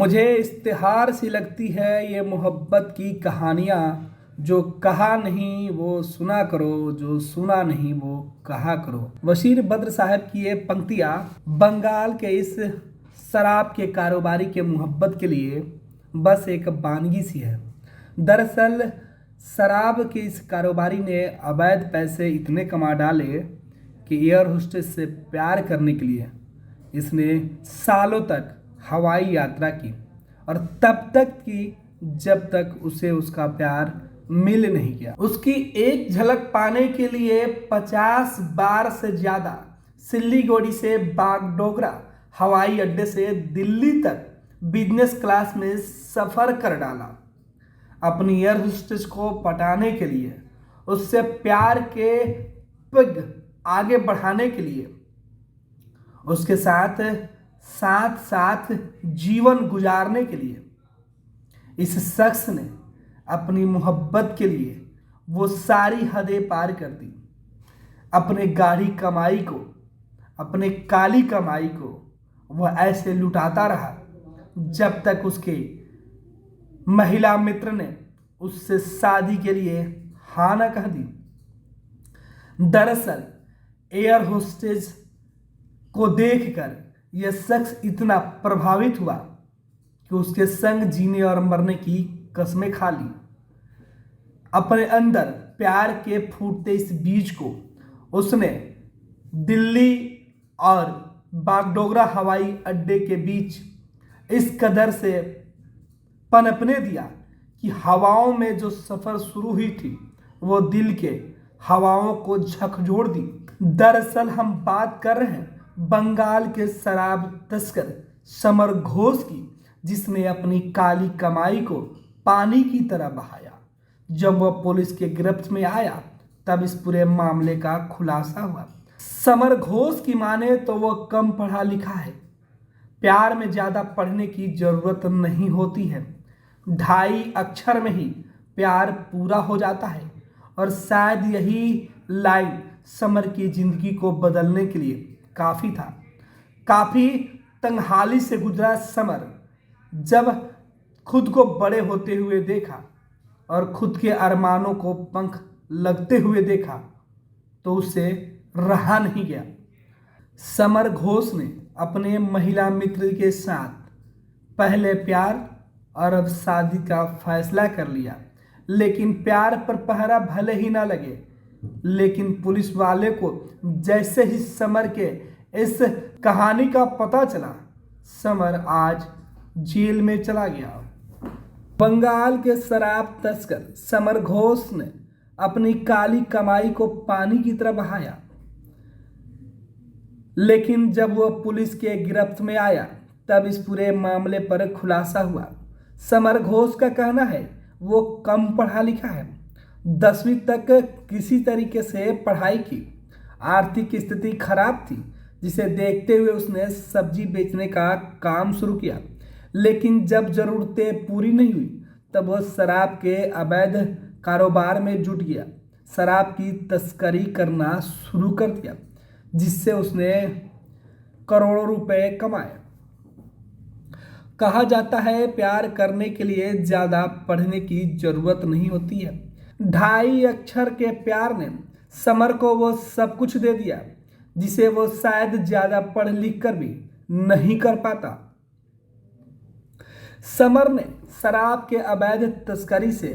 मुझे इश्तिहार सी लगती है ये मोहब्बत की कहानियाँ। जो कहा नहीं वो सुना करो, जो सुना नहीं वो कहा करो। वशीर बद्र साहब की ये पंक्तियाँ बंगाल के इस शराब के कारोबारी के मोहब्बत के लिए बस एक वानगी सी है। दरअसल शराब के इस कारोबारी ने अवैध पैसे इतने कमा डाले कि एयर होस्टेस से प्यार करने के लिए इसने सालों तक हवाई यात्रा की, और तब तक की जब तक उसे उसका प्यार मिल नहीं गया। उसकी एक झलक पाने के लिए 50 बार से ज्यादा सिल्लीगुड़ी से बागडोगरा हवाई अड्डे से दिल्ली तक बिजनेस क्लास में सफर कर डाला। अपनी एयर होस्टेस को पटाने के लिए, उससे प्यार के पग आगे बढ़ाने के लिए, उसके साथ साथ साथ जीवन गुजारने के लिए इस शख्स ने अपनी मोहब्बत के लिए वो सारी हदें पार कर दी। अपने गाढ़ी कमाई को, अपने काली कमाई को वह ऐसे लुटाता रहा जब तक उसके महिला मित्र ने उससे शादी के लिए हाँ ना कह दी। दरअसल एयर होस्टेज को देखकर यह शख्स इतना प्रभावित हुआ कि उसके संग जीने और मरने की कसमें खा ली। अपने अंदर प्यार के फूटते इस बीज को उसने दिल्ली और बागडोगरा हवाई अड्डे के बीच इस कदर से पनपने दिया कि हवाओं में जो सफर शुरू हुई थी वो दिल के हवाओं को झकझोर दी। दरअसल हम बात कर रहे हैं बंगाल के शराब तस्कर समर घोष की, जिसने अपनी काली कमाई को पानी की तरह बहाया। जब वह पुलिस के गिरफ्त में आया तब इस पूरे मामले का खुलासा हुआ। समर घोष की माने तो वह कम पढ़ा लिखा है। प्यार में ज्यादा पढ़ने की जरूरत नहीं होती है। 2.5 अक्षर में ही प्यार पूरा हो जाता है, और शायद यही लाइन समर की जिंदगी को बदलने के लिए काफी था। काफी तंगहाली से गुजरा समर जब खुद को बड़े होते हुए देखा और खुद के अरमानों को पंख लगते हुए देखा तो उसे रहा नहीं गया। समर घोष ने अपने महिला मित्र के साथ पहले प्यार और अब शादी का फैसला कर लिया। लेकिन प्यार पर पहरा भले ही ना लगे, लेकिन पुलिस वाले को जैसे ही समर के इस कहानी का पता चला, समर आज जेल में चला गया। बंगाल के शराब तस्कर समर घोष ने अपनी काली कमाई को पानी की तरह बहाया, लेकिन जब वह पुलिस के गिरफ्त में आया तब इस पूरे मामले पर खुलासा हुआ। समर घोष का कहना है वो कम पढ़ा लिखा है, 10वीं तक किसी तरीके से पढ़ाई की। आर्थिक स्थिति खराब थी, जिसे देखते हुए उसने सब्जी बेचने का काम शुरू किया। लेकिन जब जरूरतें पूरी नहीं हुई तब वह शराब के अवैध कारोबार में जुट गया। शराब की तस्करी करना शुरू कर दिया, जिससे उसने करोड़ों रुपए कमाए। कहा जाता है प्यार करने के लिए ज्यादा पढ़ने की जरूरत नहीं होती है। 2.5 अक्षर के प्यार ने समर को वो सब कुछ दे दिया जिसे वो शायद ज्यादा पढ़ लिख कर भी नहीं कर पाता। समर ने शराब के अवैध तस्करी से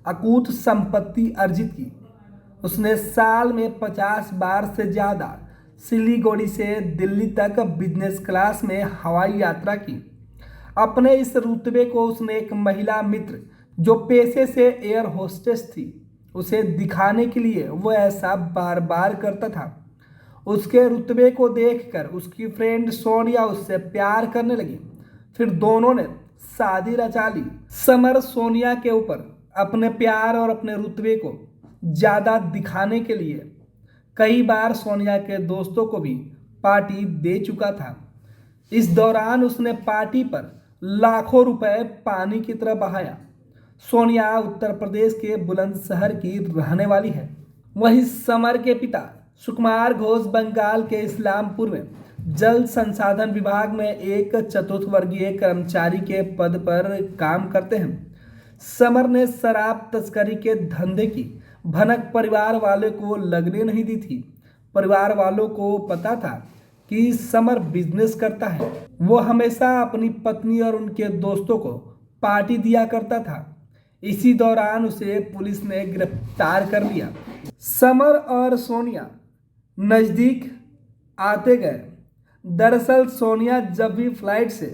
अकूत संपत्ति अर्जित की। उसने साल में 50 बार से ज्यादा सिलीगुड़ी से दिल्ली तक बिजनेस क्लास में हवाई यात्रा की। अपने इस रुतबे को उसने एक महिला मित्र जो पेशे से एयर होस्टेस थी उसे दिखाने के लिए वो ऐसा बार बार करता था। उसके रुतबे को देखकर उसकी फ्रेंड सोनिया उससे प्यार करने लगी। फिर दोनों ने शादी रचा ली। समर सोनिया के ऊपर अपने प्यार और अपने रुतबे को ज्यादा दिखाने के लिए कई बार सोनिया के दोस्तों को भी पार्टी दे चुका था। इस दौरान उसने पार्टी पर लाखों रुपए पानी की तरह बहाया। सोनिया उत्तर प्रदेश के बुलंदशहर की रहने वाली है। वहीं समर के पिता सुकुमार घोष बंगाल के इस्लामपुर में जल संसाधन विभाग में एक चतुर्थवर्गीय कर्मचारी के पद पर काम करते हैं। समर ने शराब तस्करी के धंधे की भनक परिवार वाले को लगने नहीं दी थी। परिवार वालों को पता था कि समर बिजनेस करता है। वो हमेशा अपनी पत्नी और उनके दोस्तों को पार्टी दिया करता था। इसी दौरान उसे पुलिस ने गिरफ्तार कर लिया। समर और सोनिया नज़दीक आते गए। दरअसल सोनिया जब भी फ्लाइट से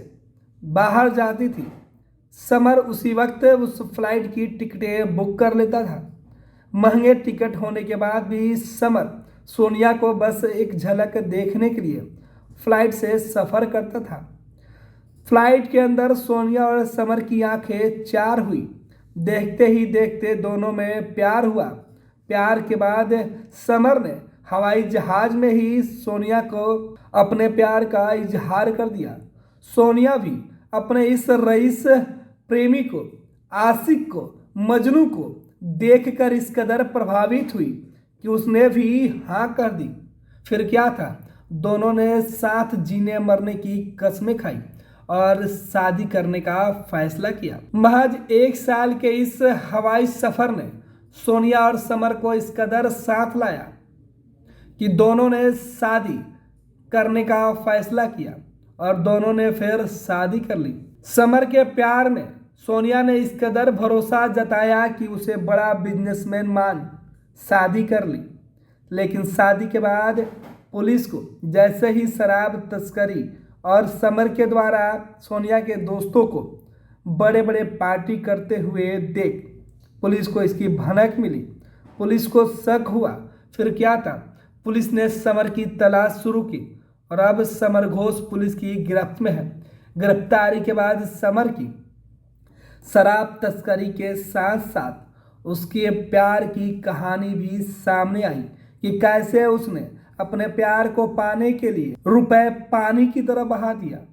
बाहर जाती थी, समर उसी वक्त उस फ्लाइट की टिकटें बुक कर लेता था। महंगे टिकट होने के बाद भी समर सोनिया को बस एक झलक देखने के लिए फ्लाइट से सफ़र करता था। फ्लाइट के अंदर सोनिया और समर की आंखें चार हुई। देखते ही देखते दोनों में प्यार हुआ। प्यार के बाद समर ने हवाई जहाज में ही सोनिया को अपने प्यार का इजहार कर दिया। सोनिया भी अपने इस रईस प्रेमी को, आशिक को, मजनू को देखकर इस कदर प्रभावित हुई कि उसने भी हाँ कर दी। फिर क्या था, दोनों ने साथ जीने मरने की कस्में खाई और शादी करने का फैसला किया। महज 1 साल के इस हवाई सफर ने सोनिया और समर को इस कदर साथ लाया कि दोनों ने शादी करने का फैसला किया और दोनों ने फिर शादी कर ली। समर के प्यार में सोनिया ने इस कदर भरोसा जताया कि उसे बड़ा बिजनेसमैन मान शादी कर ली। लेकिन शादी के बाद पुलिस को जैसे ही शराब तस्करी और समर के द्वारा सोनिया के दोस्तों को बड़े बड़े पार्टी करते हुए देख पुलिस को इसकी भनक मिली। पुलिस को शक हुआ। फिर क्या था, पुलिस ने समर की तलाश शुरू की और अब समर घोष पुलिस की गिरफ्त में है। गिरफ्तारी के बाद समर की शराब तस्करी के साथ साथ उसके प्यार की कहानी भी सामने आई कि कैसे उसने अपने प्यार को पाने के लिए रुपए पानी की तरह बहा दिया।